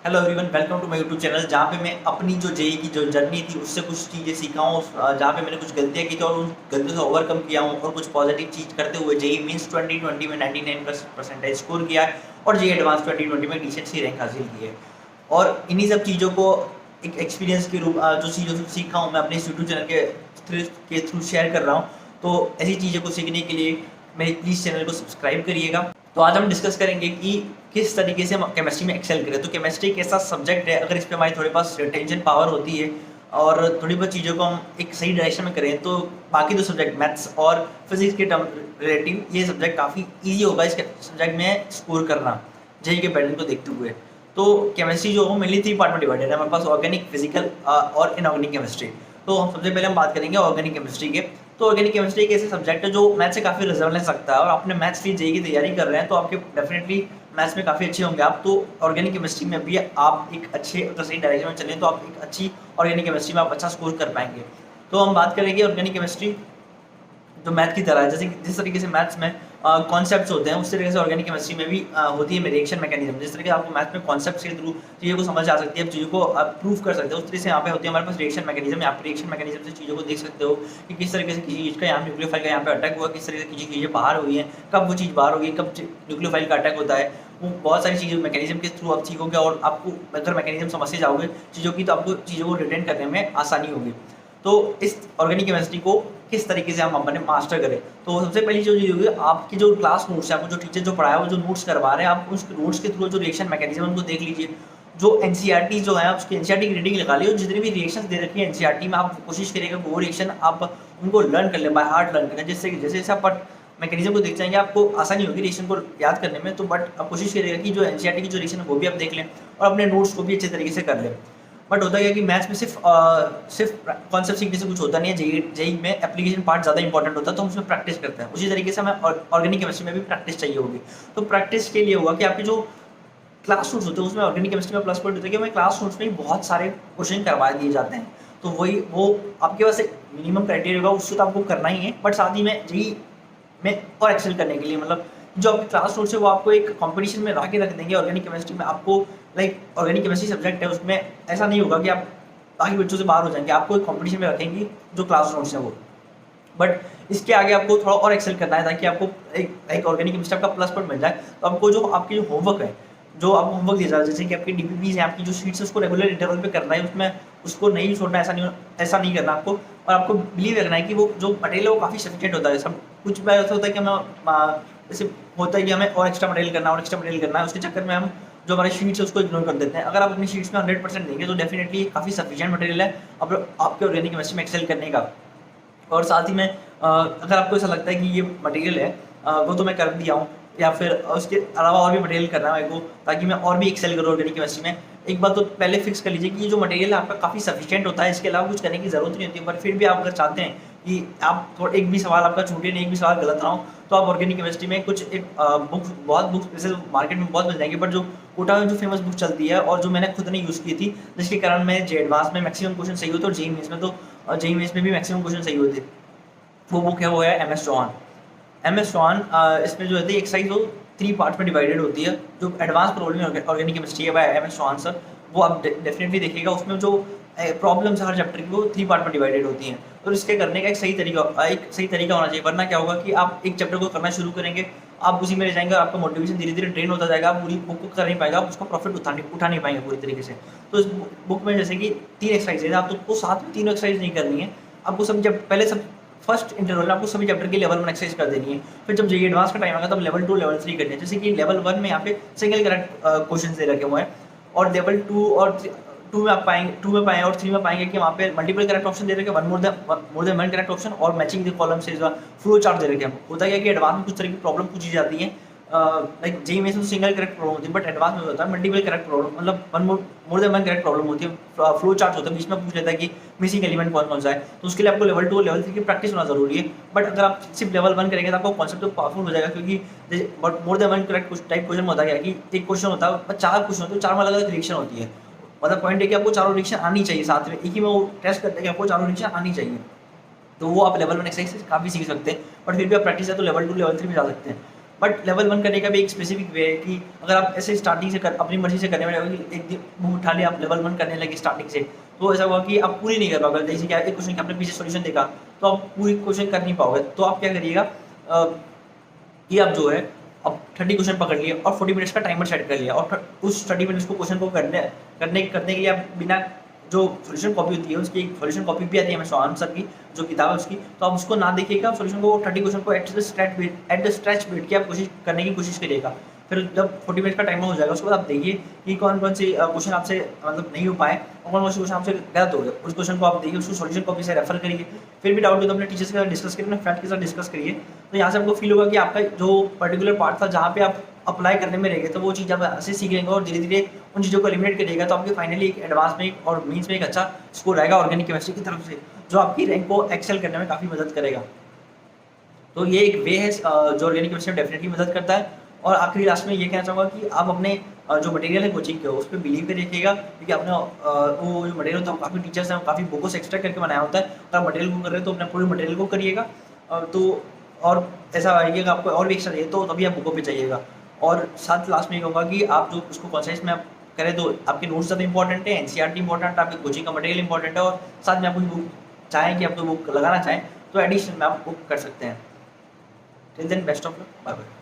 Hello everyone, welcome to my YouTube channel जहाँ पे मैं अपनी जो जेई की जो जर्नी थी उससे कुछ चीज़ें सीखा हूँ। जहाँ पे मैंने कुछ गलतियाँ की थी और उन गलतियों से ओवरकम किया हूँ और कुछ पॉजिटिव चीज़ करते हुए जेई मीन्स 2020 में 99% स्कोर किया है और जेई एडवांस 2020 में डिसेंट सी रैंक हासिल की है। और इन्हीं सब चीज़ों को एक एक्सपीरियंस के रूप जो चीज़ों से सीखा हूँ मैं अपने इस यूट्यूब चैनल के थ्रू शेयर कर रहा हूँ। तो ऐसी चीज़ों को सीखने के लिए मेरे प्लीज़ चैनल को सब्सक्राइब करिएगा। तो आज हम डिस्कस करेंगे कि किस तरीके से हम केमिस्ट्री में एक्सेल करें। तो केमिस्ट्री एक ऐसा सब्जेक्ट है, अगर इस पे हमारे थोड़े पास टेंशन पावर होती है और थोड़ी बहुत चीज़ों को हम एक सही डायरेक्शन में करें तो बाकी दो सब्जेक्ट मैथ्स और फिजिक्स के टर्म रिलेटिव ये सब्जेक्ट काफ़ी ईजी होगा इसके सब्जेक्ट में स्कोर करना जेई के पैटर्न को देखते हुए। तो केमिस्ट्री जो हो मेनली 3 पार्ट में डिवाइडेड है हमारे पास, ऑर्गेनिक, फिजिकल और इनऑर्गेनिक केमिस्ट्री। तो हम सबसे पहले हम बात करेंगे ऑर्गेनिक केमिस्ट्री के। तो ऑर्गेनिक केमिस्ट्री एक ऐसे सब्जेक्ट है जो मैथ से काफ़ी रिजर्वलेंस रखता है और आपने मैथ्स की जेई की तैयारी कर रहे हैं तो आपके डेफिनेटली मैथ्स में काफ़ी अच्छे होंगे आप। तो ऑर्गेनिक केमिस्ट्री में भी आप एक अच्छे अगर सही डायरेक्शन में चलें तो आप एक अच्छी ऑर्गेनिक केमिस्ट्री में आप अच्छा स्कोर कर पाएंगे। तो हम बात करेंगे ऑर्गेनिक केमिस्ट्री जो मैथ की तरह है, जैसे जिस तरीके से मैथ्स में कॉन्सेप्ट्स होते हैं उस तरीके से ऑर्गेनिक केमिस्ट्री में भी होती है रिएक्शन मैकेनिज्म। जिस तरीके से आपको मैथ में कॉन्सेप्ट्स के थ्रू चीज़ों को समझ आ सकती है, चीज़ों को आप प्रूव कर सकते हो, उस तरीके से यहाँ पे होती है हमारे पास रिएक्शन मैकेनिज्म। आप रिएक्शन मैकेनिज्म से चीज़ों को देख सकते हो कि किस तरीके से किसी चीज़ का यहाँ न्यूक्लियोफाइल का यहाँ पे अटैक हुआ, किस तरीके से किसी चीज़ें बाहर हुई हैं, कब वो चीज़ बाहर होगी, कब न्यूक्लियोफाइल का अटैक होता है। वो बहुत सारी चीज़ें मैकेनिज्म के थ्रू आप सीखोगे और आपको अगर मैकेनिज्म समझ जाओगे चीज़ों की तो आपको चीज़ों को रिटेन करने में आसानी होगी। तो इस ऑर्गेनिक केमिस्ट्री को किस तरीके से हम अपने मास्टर करें, तो सबसे पहली जो चीज़ होगी आपकी जो क्लास नोट्स है, आपको जो टीचर जो पढ़ाया वो जो नोट्स करवा रहे हैं आप उस नोट्स के थ्रू जो रिएक्शन मैकेनिज्म उनको देख लीजिए। जो एनसीईआरटी जो है उसकी एनसीईआरटी की रीडिंग लगा ली और जितने भी रिएक्शंस दे रखी है एनसीईआरटी में आप कोशिश करिएगा वो रिएक्शन आप उनको लर्न कर लें, बाय हार्ट लर्न करें। जैसे जैसे आप मैकेनिज्म को देख जाएंगे आपको आसानी होगी रिएक्शन को याद करने में। तो बट आप कोशिश करिएगा कि जो एनसीईआरटी की जो रिएक्शन है वो भी आप देख लें और अपने नोट्स को भी अच्छे तरीके से कर लें। बट होता क्या कि मैथ्स में सिर्फ कॉन्सेप्ट सीखने से कुछ होता नहीं है, जेई में एप्लीकेशन पार्ट ज़्यादा इंपॉर्टेंट होता है तो हम उसमें प्रैक्टिस करते हैं। उसी तरीके से हमें ऑर्गेनिक केमिस्ट्री में भी प्रैक्टिस चाहिए होगी। तो प्रैक्टिस के लिए होगा कि आपके जो क्लास नोट्स होते हैं उसमें ऑर्गेनिक केमिस्ट्री में प्लस पॉइंट होता है कि हमें क्लास नोट्स में ही बहुत सारे क्वेश्चन करवा दिए जाते हैं। तो वही वो आपके पास एक मिनिमम क्राइटेरिया होगा, उससे तो आपको करना ही है। बट साथ ही में जेई में और एक्सेल करने के लिए मतलब जो आपके क्लास नोट्स है वो आपको एक कंपटीशन में ला के रख देंगे। ऑर्गेनिक केमिस्ट्री में आपको लाइक ऑर्गेनिक केमिस्ट्री सब्जेक्ट है उसमें ऐसा नहीं होगा कि आप बाकी बच्चों से बाहर हो जाएंगे, आपको एक कंपटीशन में रखेंगी जो क्लास नोट्स है वो। बट इसके आगे आपको थोड़ा और एक्सेल करना है ताकि आपको एक ऑर्गेनिक केमिस्ट्री का प्लस पॉइंट मिल जाए। तो आपको जो आपकी जो होमवर्क है, जो आपको होमवर्क दिया जाए, जैसे कि आपकी डीपीपीज है, आपकी जो शीट्स है उसको रेगुलर इंटरवल पे करना है, उसमें उसको नहीं छोड़ना, ऐसा नहीं करना आपको। और आपको बिलीव रखना है कि वो जो मटेरियल है वो काफ़ी सफिशिएंट होता है। सब कुछ बार ऐसा होता है कि हमें जैसे होता है कि हमें और एक्स्ट्रा मटेरियल करना और एक्स्ट्रा मटेरियल करना है, उसके चक्कर में हम जो हमारे शीट्स है उसको इग्नोर कर देते हैं। अगर आप अपनी शीट्स में 100% देंगे तो डेफिनेटली काफ़ी सफिशिएंट मटेरियल है आपके ऑर्गेनिक केमिस्ट्री में एक्सेल करने का। और साथ ही में अगर आपको ऐसा लगता है कि ये मटेरियल है वो तो मैं कर दिया हूँ या फिर उसके अलावा और भी मटेरियल करना है मेरे को ताकि मैं और भी एक्सेल करूँ ऑर्गेनिक केमिस्ट्री में, एक बात तो पहले फिक्स कर लीजिए कि ये जो मटेरियल है आपका काफ़ी सफिशिएंट होता है, इसके अलावा कुछ करने की ज़रूरत नहीं होती है। पर फिर भी आप अगर चाहते हैं कि आप थोड़ा एक भी सवाल आपका छूटे नहीं, एक भी सवाल गलत ना हो, तो आप ऑर्गेनिक केमिस्ट्री में कुछ एक बहुत बुक्स जैसे मार्केट में बहुत मिल जाएंगे, बट जो कोटा में जो फेमस बुक चलती है और जो मैंने खुद ने यूज़ की थी जिसके कारण मैं जे एडवांस में मैक्सिमम क्वेश्चन सही होते और जेई मेंस में तो जेई मेंस में भी मैक्सिमम क्वेश्चन सही होते, वो बुक है वो है M S Chauhan. M S Chauhan इसमें जो है एक्सरसाइज वो 3 पार्ट में डिवाइडेड होती है। जो एडवांस प्रॉब्लम ऑर्गेनिक केमिस्ट्री है by M S Chauhan sir, वो आप डेफिनेटली देखिएगा। उसमें जो प्रॉब्लम्स हर चैप्टर की वो 3 पार्ट में डिवाइडेड होती हैं। तो इसके करने का एक सही तरीका होना चाहिए, वरना क्या होगा कि आप एक चैप्टर को करना शुरू करेंगे, आप उसी में रह जाएंगे और आपका मोटिवेशन धीरे धीरे ड्रेन होता जाएगा, आप पूरी बुक को कर नहीं पाएगा, आप उसका प्रॉफिट उठा नहीं पाएंगे पूरी तरीके से। तो इस बुक में जैसे कि 3 एक्सरसाइज है, आप तो साथ में 3 एक्सरसाइज नहीं करनी है, आपको सब जब पहले सब फर्स्ट इंटरवल में आपको सभी चैप्टर की लेवल 1 एक्सरसाइज कर देनी है। फिर जब जेईई एडवांस का टाइम आएगा तब लेवल 2 लेवल 3 करनी है। जैसे कि लेवल 1 में यहाँ पे सिंगल करेक्ट क्वेश्चन दे रखे हुए हैं और लेवल 2 और 2 में आप पाएंगे 2 में पाएंगे और 3 में पाएंगे कि वहाँ पे मल्टीपल करेक्ट ऑप्शन दे रखे हैं, more than one correct option और मैचिंग द कॉलम से फ्लो चार्ट दे रखे हैं। होता है कि एडवांस में कुछ तरह की प्रॉब्लम पूछी जाती है, लाइक जेईई में सिंगल करेक्ट प्रॉब्लम होती है, बट एडवांस में होता है मल्टीपल करेक्ट प्रॉब्लम, मतलब more than one correct problem होती है। फ्लो चार्ट होता है, बीच में पूछ लेता है कि मिसिंग एलिमेंट कौन कौन सा है। तो उसके लिए आपको लेवल 2 और लेवल 3 की प्रैक्टिस होना जरूरी है। बट अगर आप सिर्फ लेवल 1 करेंगे तो आपको कॉन्सेप्ट तो पावरफुल हो जाएगा, क्योंकि but more than one correct type question होता है कि एक क्वेश्चन होता है 4 क्वेश्चन होते हैं, 4 में अलग अलग रिएक्शन होती है। मतलब पॉइंट है कि आपको चारों रिएक्शन आनी चाहिए साथ में, एक ही में वो टेस्ट करते हैं कि आपको चारों रिएक्शन आनी चाहिए। तो वो आप लेवल 1 एक्सरसाइज काफ़ी सीख सकते हैं, बट फिर भी आप प्रैक्टिस है तो लेवल 2 लेवल 3 में जा सकते हैं। बट लेवल 1 करने का भी एक स्पेसिफिक वे है कि अगर आप ऐसे स्टार्टिंग से अपनी मर्जी से करने वाले एक दिन मुँह उठा लिया, आप लेवल 1 करने लगे स्टार्टिंग से, तो ऐसा हुआ कि आप पूरी नहीं कर पाओगे। जैसे क्या एक क्वेश्चन के आपने पीछे सॉल्यूशन देखा, तो आप पूरी क्वेश्चन कर नहीं पाओगे। तो आप क्या करिएगा कि आप जो है अब 30 क्वेश्चन पकड़ लिए और 40 मिनट्स का टाइमर सेट कर लिया, और उस 30 मिनट्स को क्वेश्चन को करने के लिए आप बिना जो सॉल्यूशन कॉपी होती है उसकी एक सॉल्यूशन कॉपी भी आती है हमें आंसर की जो किताब है उसकी, तो आप उसको ना देखिएगा, सॉल्यूशन को 30 क्वेश्चन को एट द स्ट्रेच बैठ के आप कोशिश करने की कोशिश करिएगा। फिर जब 40 मिनट का टाइमर हो जाएगा उसके बाद आप देखिए कि कौन कौन से क्वेश्चन आपसे मतलब नहीं हो पाए और कौन कौन से क्वेश्चन आपसे गलत हो गए। उस क्वेश्चन को आप देखिए, उसको सॉल्यूशन कॉपी से रेफर करिए। फिर भी डाउट हो तो अपने टीचर्स के साथ डिस्कस करिए, अपने फ्रेंड के साथ डिस्कस करिए। तो यहाँ से आपको फील होगा कि आपका जो पर्टिकुलर पार्ट था जहाँ पे आप अप्लाई करने में रह गए, तो वो चीज़ आप ऐसे सीख लेंगे और धीरे धीरे उन चीज़ों को एलिमिनेट करिएगा, तो आपके फाइनली एक एडवांस में और मीन्स में एक अच्छा स्कोर आएगा ऑर्गेनिक केमिस्ट्री की तरफ से, जो आपकी रैंक को एक्सेल करने में काफ़ी मदद करेगा। तो ये एक वे है जो ऑर्गेनिक केमिस्ट्री में डेफिनेटली मदद करता है। और आखिरी लास्ट में ये कहना चाहूँगा कि आप अपने जो मटेरियल है कोचिंग के उस पर बिलीव कर रखिएगा, क्योंकि आपने वो जो मटेरियल होता है काफ़ी टीचर्स हैं काफ़ी बुकों से एक्सट्रैक्ट करके बनाया होता है। अगर आप मटेरियल को कर रहे हैं तो अपने पूरे मटेरियल को करिएगा। तो और ऐसा आइएगा आपको और भी एक्स्ट्रा चाहिए तो तभी आप बुकों पे जाइएगा। और साथ लास्ट में ये कहूँगा कि आप जो उसको कॉन्सेंस में आप करें तो आपके नोट्स ज़्यादा इंपॉर्टेंट है, एनसीईआरटी इंपॉर्टेंट है, आपके कोचिंग का मटेरियल इंपॉर्टेंट है, और साथ में आप कोई बुक चाहें कि आप तो बुक लगाना चाहें तो एडिशन में आप बुक कर सकते हैं। Till then best of luck, bye bye.